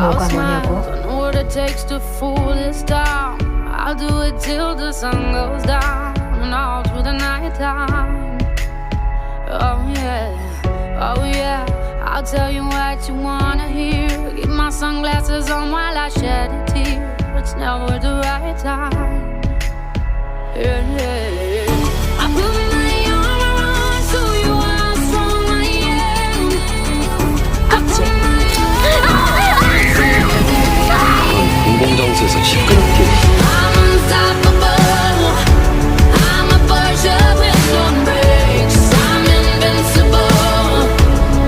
뭐가 뭐냐고? I know what it takes to fool this town. I'll do it till the sun goes down and all through the night time. Oh yeah, I'll tell you what you wanna hear. Keep my sunglasses on while I shed a tear. It's never the right time. Yeah. I put my arm around so you are strong I am. I put my arm around so you are. 공공장소에서 시끄럽게. I'm unstoppable. I'm a Porsche with no brakes. I'm invincible.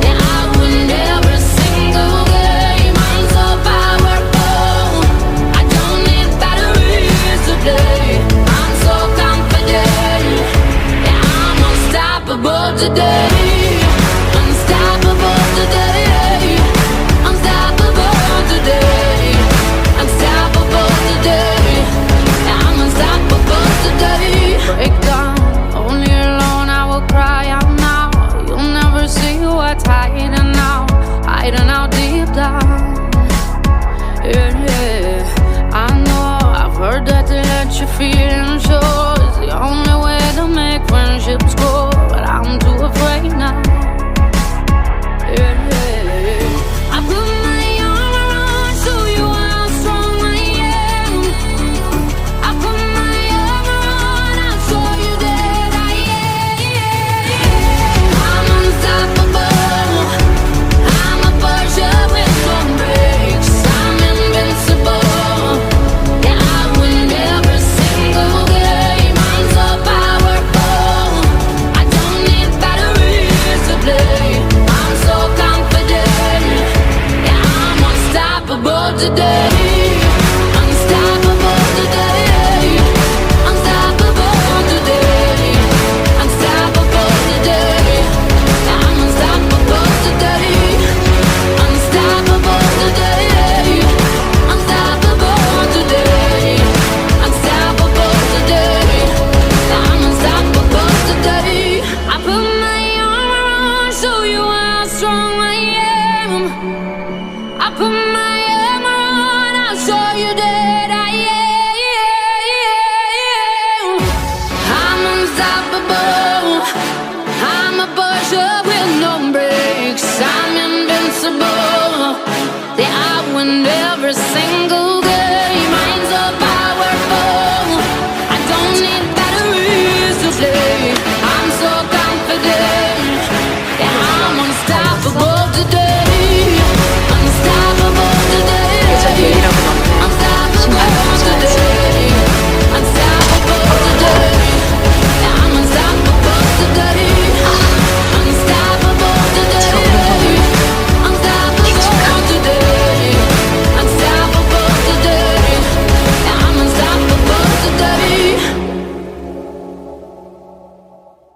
And I win every single game. I'm so powerful. I don't need batteries today. I'm so confident. Yeah, I'm unstoppable today. Unstoppable today. Unstoppable today. Unstoppable today. Yeah, I'm unstoppable today. Break down, only alone I will cry out now. You'll never see what's hiding out deep down. Yeah, I know I've heard that they let you feel and show.